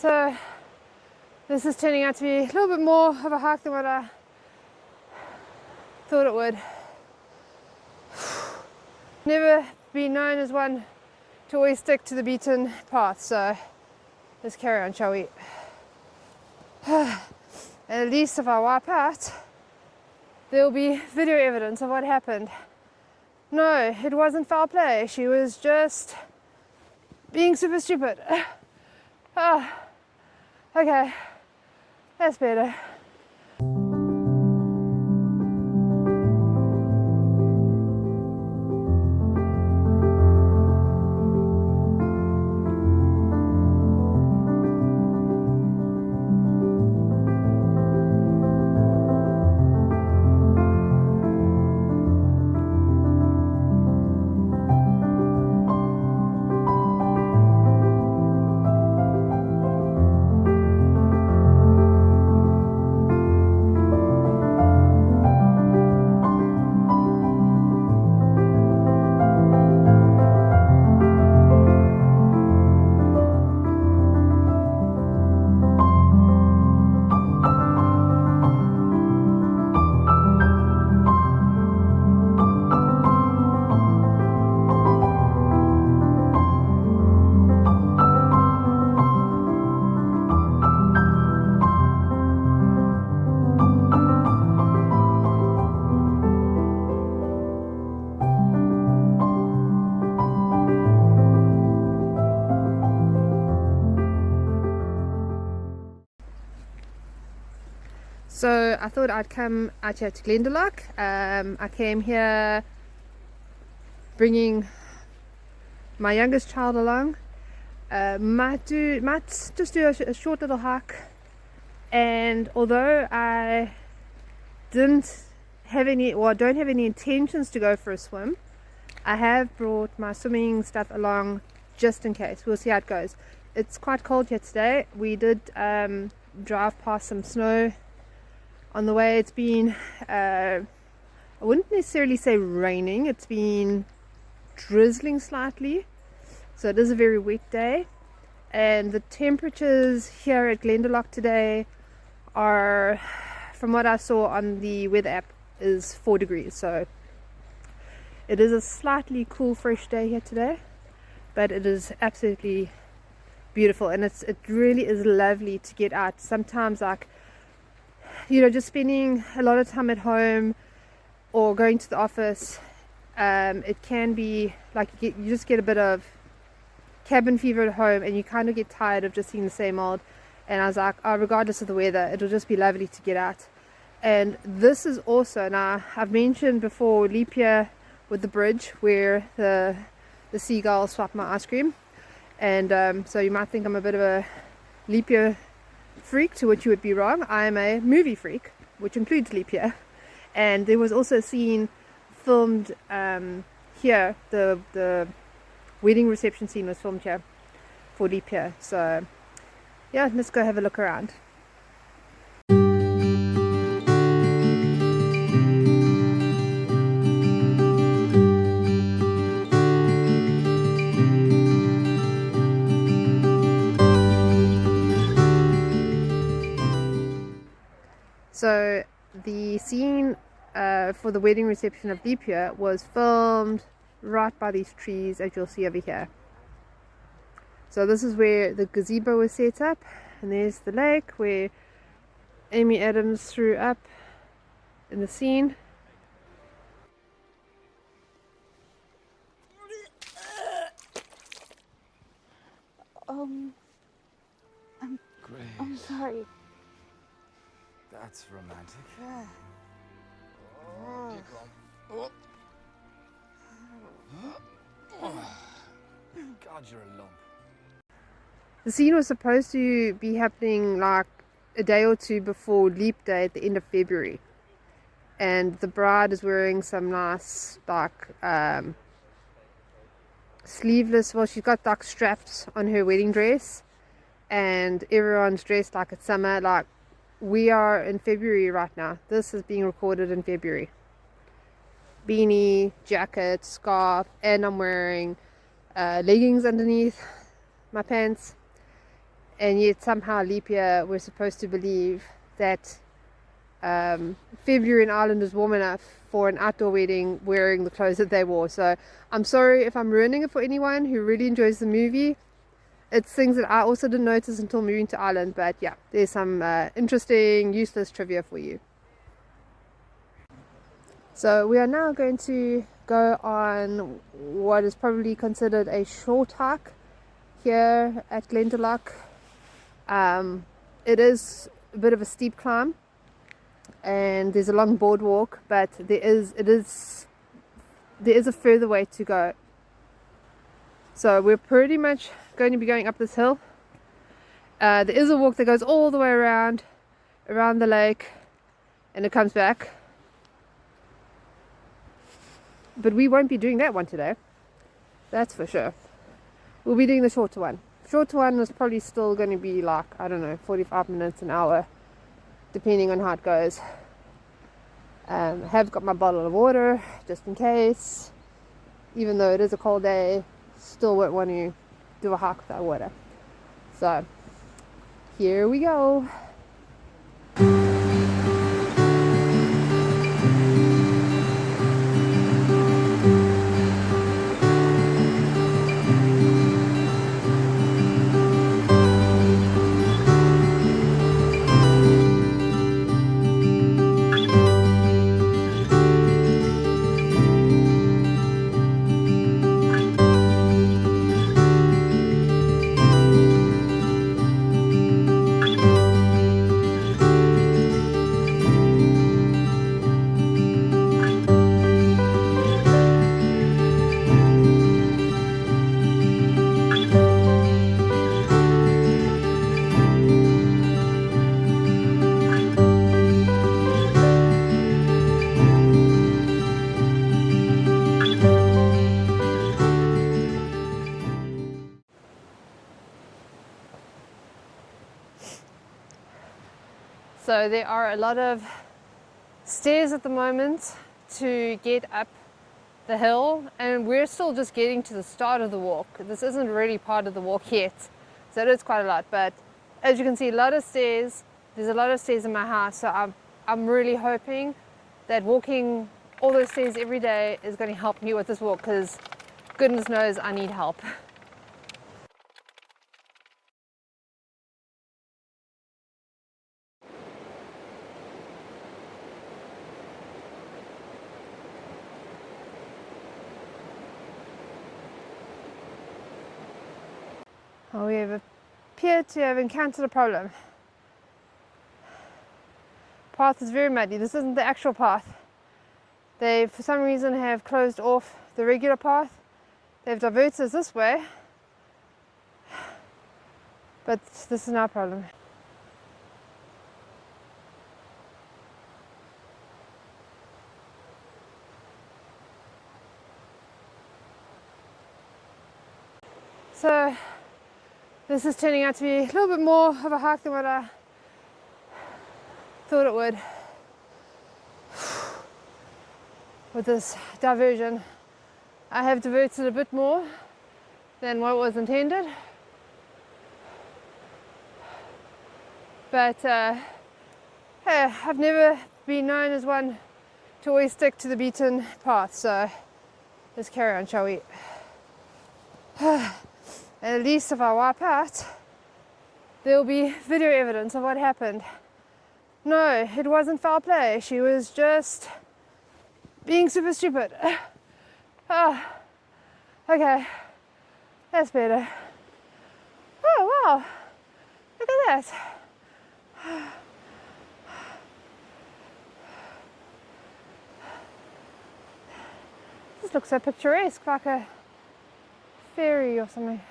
So this is turning out to be a little bit more of a hike than what I thought it would. Never been known as one to always stick to the beaten path, so let's carry on, shall we? And at least if I wipe out, there'll be video evidence of what happened. No, it wasn't foul play. She was just being super stupid. Okay, that's better. So I thought I'd come out here to Glendalough. I came here bringing my youngest child along. Might just do a short little hike. And although I don't have any intentions to go for a swim, I have brought my swimming stuff along just in case. We'll see how it goes. It's quite cold here today. We did drive past some snow on the way. It's been, I wouldn't necessarily say raining, it's been drizzling slightly, so it is a very wet day. And the temperatures here at Glendalough today are, from what I saw on the weather app, is 4 degrees. So it is a slightly cool, fresh day here today, but it is absolutely beautiful, and it really is lovely to get out. Sometimes, like, you know, just spending a lot of time at home or going to the office, it can be like you just get a bit of cabin fever at home, and you kind of get tired of just seeing the same old. And I was like, oh, regardless of the weather, it'll just be lovely to get out. And this is also, now I've mentioned before, leap year with the bridge where the seagulls swap my ice cream, and so you might think I'm a bit of a leap year freak, to which you would be wrong. I am a movie freak, which includes leap year. And there was also a scene filmed here, the wedding reception scene was filmed here for leap year. So yeah, let's go have a look around. So the scene for the wedding reception of leap year was filmed right by these trees, as you'll see over here. So this is where the gazebo was set up, and there's the lake where Amy Adams threw up in the scene. I'm sorry. That's romantic. Yeah. Oh. Oh. Oh. God, you're a lump. The scene was supposed to be happening like a day or two before Leap Day at the end of February, and the bride is wearing some nice like sleeveless, well, she's got like straps on her wedding dress, and everyone's dressed like it's summer. Like, we are in February right now. This is being recorded in February. Beanie, jacket, scarf, and I'm wearing leggings underneath my pants. and yet somehow leap year we're supposed to believe that February in Ireland is warm enough for an outdoor wedding wearing the clothes that they wore. So I'm sorry if I'm ruining it for anyone who really enjoys the movie. It's things that I also didn't notice until moving to Ireland, but yeah, there's some interesting, useless trivia for you. So we are now going to go on what is probably considered a short hike here at Glendalough. It is a bit of a steep climb, and there's a long boardwalk, but there is a further way to go. So we're pretty much going to be going up this hill. There is a walk that goes all the way around the lake, and it comes back. But we won't be doing that one today, that's for sure. We'll be doing the shorter one. Shorter one is probably still going to be like, I don't know, 45 minutes, an hour, depending on how it goes. Have got my bottle of water just in case, even though it is a cold day, still won't want to do a hike without water. So here we go. So there are a lot of stairs at the moment to get up the hill, and we're still just getting to the start of the walk. This isn't really part of the walk yet, so it is quite a lot, but as you can see, a lot of stairs. There's a lot of stairs in my house, so I'm really hoping that walking all those stairs every day is going to help me with this walk, because goodness knows I need help. We have appeared to have encountered a problem. Path is very muddy. This isn't the actual path. They, for some reason, have closed off the regular path. They've diverted us this way, but this is our problem. So this is turning out to be a little bit more of a hike than what I thought it would. With this diversion, I have diverted a bit more than what was intended, but hey, I've never been known as one to always stick to the beaten path, so let's carry on, shall we? At least if I wipe out, there will be video evidence of what happened. No, it wasn't foul play. She was just being super stupid. Oh, okay, that's better. Oh wow, look at that. This looks so picturesque, like a ferry or something.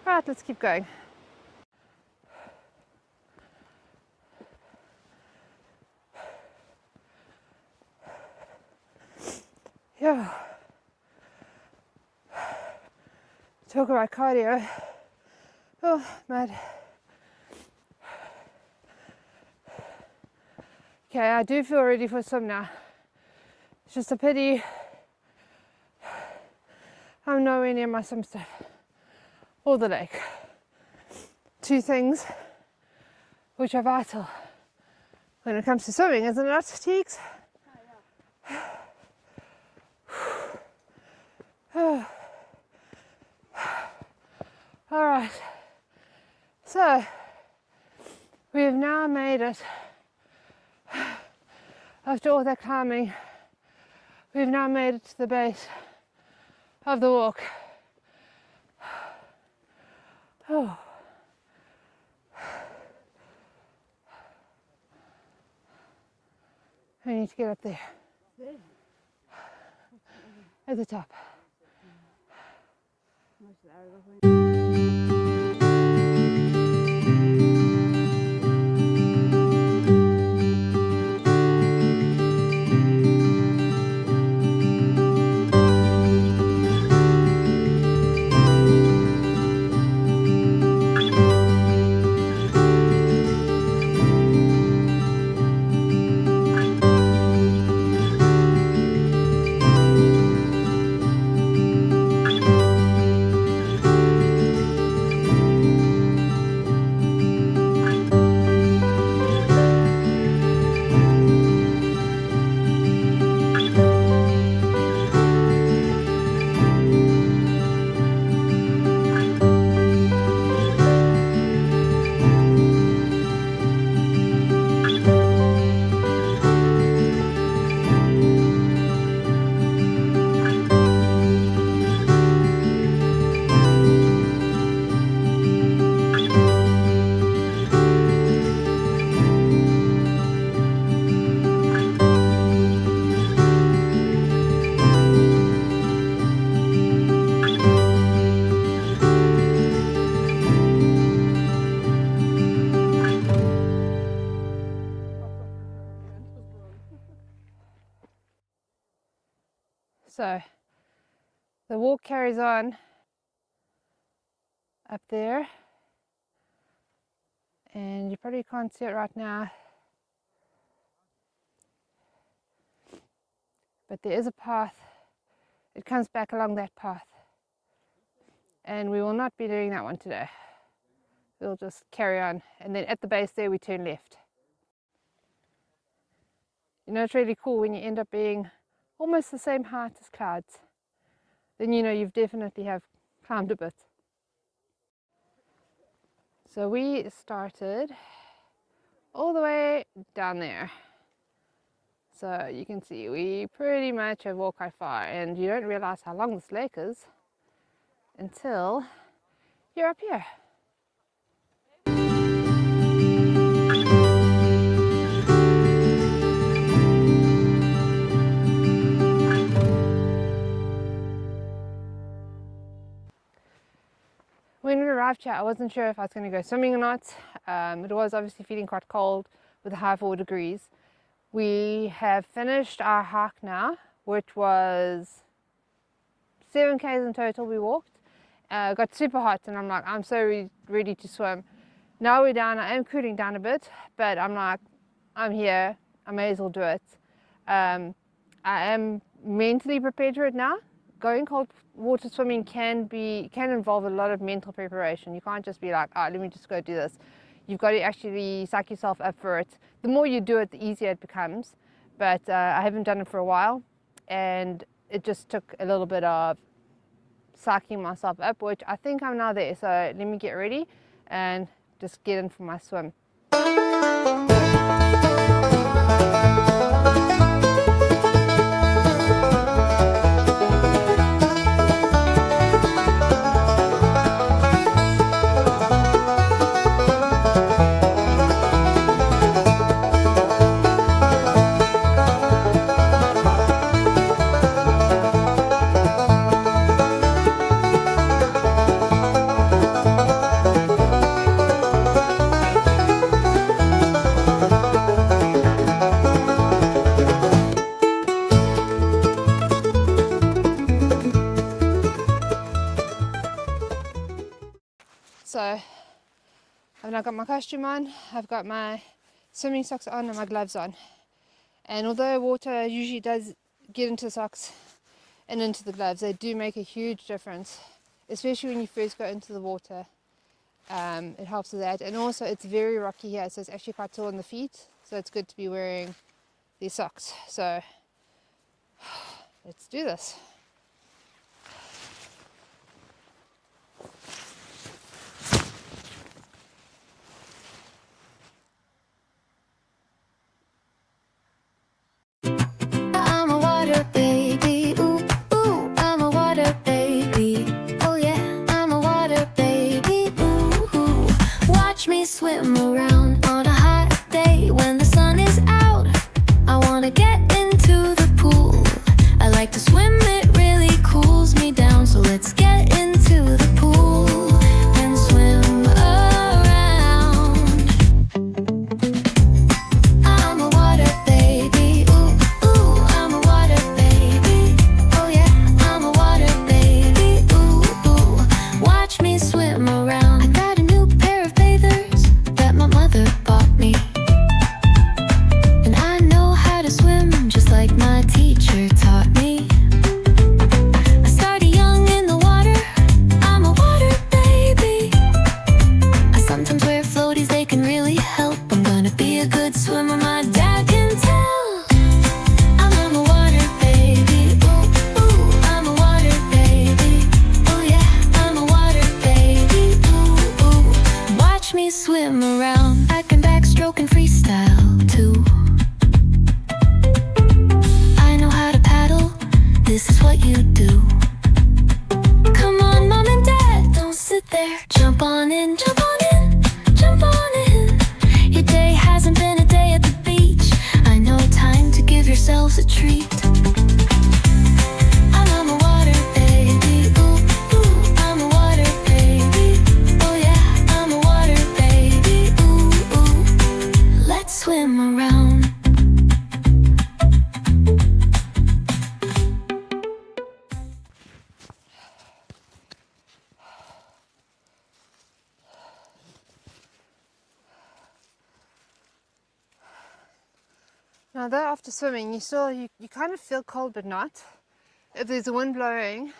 Right, let's keep going. Yeah. Talk about cardio. Oh, mad. Okay, I do feel ready for a swim now. It's just a pity I'm nowhere near my swim stuff or the lake. two things which are vital when it comes to swimming, isn't it, Teeks? Alright, so we have now made it. After all that climbing, we've now made it to the base of the walk. Oh. I need to get up there. At the top. So the walk carries on up there, and you probably can't see it right now, but there is a path. It comes back along that path, and we will not be doing that one today. We'll just carry on, and then at the base there we turn left. You know, it's really cool when you end up being almost the same height as clouds. Then you know you've definitely have climbed a bit. So we started all the way down there. So you can see we pretty much have walked quite far, and you don't realize how long this lake is until you're up here. When we arrived here, I wasn't sure if I was going to go swimming or not. It was obviously feeling quite cold with the high 4 degrees. We have finished our hike now, which was 7 k's in total we walked. Got super hot, and I'm like, I'm so ready to swim. Now we're down. I am cooling down a bit, but I'm like, I'm here, I may as well do it. I am mentally prepared for it now. Going cold water swimming can involve a lot of mental preparation. You can't just be like, oh, let me just go do this. You've got to actually psych yourself up for it. The more you do it, the easier it becomes. But I haven't done it for a while, and it just took a little bit of psyching myself up, which I think I'm now there. So let me get ready and just get in for my swim. So I've now got my costume on, I've got my swimming socks on and my gloves on. And although water usually does get into the socks and into the gloves, they do make a huge difference, especially when you first go into the water. It helps with that, and also it's very rocky here, so it's actually quite sore on the feet, so it's good to be wearing these socks. So let's do this. I'm a water baby, ooh, ooh, I'm a water baby. Oh yeah, I'm a water baby, ooh, ooh. Watch me swim around on a hot day when the sun is out. I wanna get into the pool. I like to swim, it really cools me down. So let's get into the pool and swim around. I'm a water baby, ooh, ooh, I'm a water baby. Oh yeah, I'm a water baby, ooh, ooh. Watch me swim around. I got a new pair of bathers that my mother bought me. And I know how to swim just like my teacher taught me. I started young in the water, I'm a water baby. I sometimes wear floaties, they can really help. I'm gonna be a good swimmer, my dad can tell. I'm a water baby, ooh, ooh, I'm a water baby. Oh yeah, I'm a water baby, ooh, ooh. Watch me swim around. I can backstroke and freestyle too. I know how to paddle, this is what you do. Come on, mom and dad, don't sit there. Jump on in, jump on in, jump on in. Your day hasn't been a day at the beach. I know, time to give yourselves a treat. I'm a water baby, ooh, ooh, I'm a water baby. Oh yeah, I'm a water baby, ooh, ooh. Let's swim around. Now though, after swimming, you kind of feel cold, but not. If there's a wind blowing,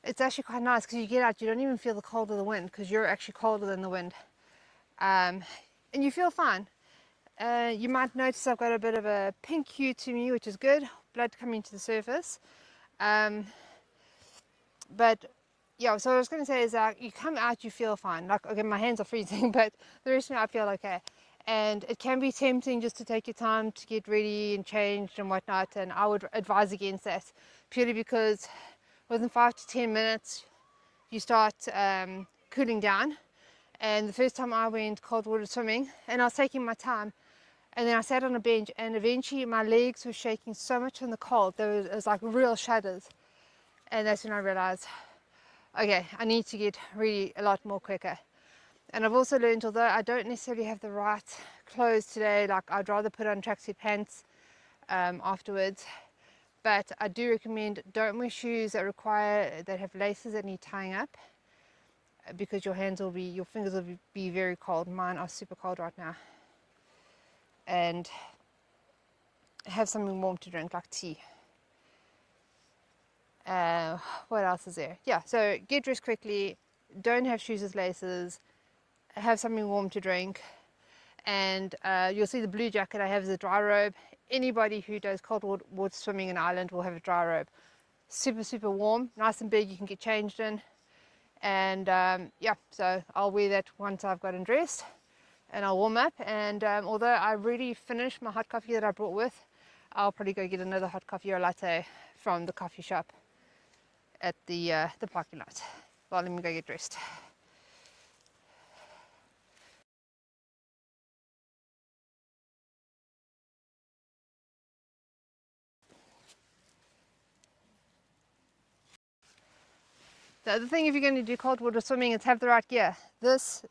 it's actually quite nice because you get out, you don't even feel the cold of the wind because you're actually colder than the wind. And you feel fine. You might notice I've got a bit of a pink hue to me, which is good, blood coming to the surface. But yeah, so what I was going to say is that you come out, you feel fine. Like, okay, my hands are freezing, but the rest of me I feel okay. And it can be tempting just to take your time to get ready and changed and whatnot, and I would advise against that, purely because within 5 to 10 minutes you start cooling down. And the first time I went cold water swimming, and I was taking my time, and then I sat on a bench, and eventually my legs were shaking so much from the cold, it was like real shudders. And that's when I realized, okay, I need to get really a lot more quicker. And I've also learned, although I don't necessarily have the right clothes today, like I'd rather put on tracksuit pants afterwards, but I do recommend don't wear shoes that have laces that need tying up, because your fingers will be very cold. Mine are super cold right now. And have something warm to drink, like tea. What else is there? Yeah, so get dressed quickly, don't have shoes with laces, have something warm to drink, and you'll see the blue jacket I have is a dry robe. Anybody who does cold water swimming in Ireland will have a dry robe. Super, super warm, nice and big, you can get changed in. And yeah, so I'll wear that once I've gotten dressed, and I'll warm up. And although I already finished my hot coffee that I brought with, I'll probably go get another hot coffee or latte from the coffee shop at the parking lot. Well, let me go get dressed. The other thing, if you're going to do cold water swimming, is have the right gear. This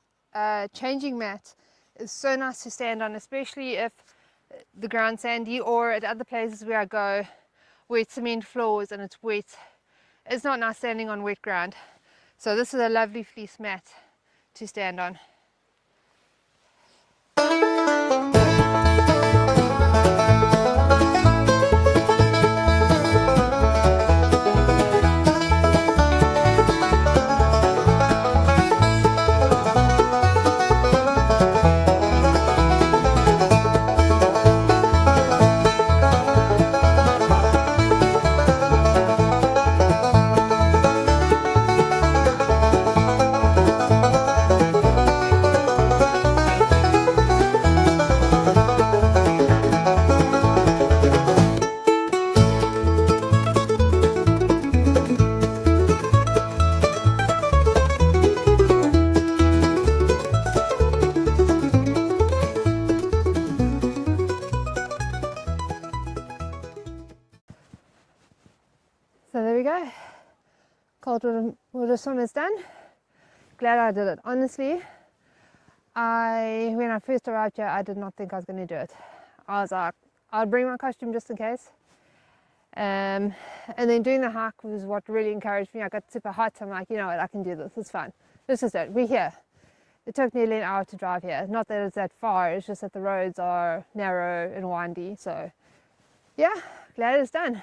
changing mat is so nice to stand on, especially if the ground's sandy, or at other places where I go where it's cement floors and it's wet. It's not nice standing on wet ground. So this is a lovely fleece mat to stand on. cold water swim is done. Glad I did it. Honestly, when I first arrived here, I did not think I was going to do it. I was like, I'll bring my costume just in case. And then doing the hike was what really encouraged me. I got super hot. I'm like, you know what, I can do this. It's fine. This is it. We're here. It took nearly an hour to drive here. Not that it's that far. It's just that the roads are narrow and windy. So yeah, glad it's done.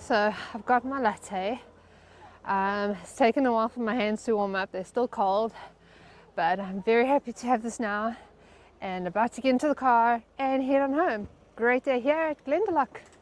So I've got my latte. It's taken a while for my hands to warm up. They're still cold, but I'm very happy to have this now and about to get into the car and head on home. Great day here at Glendalough.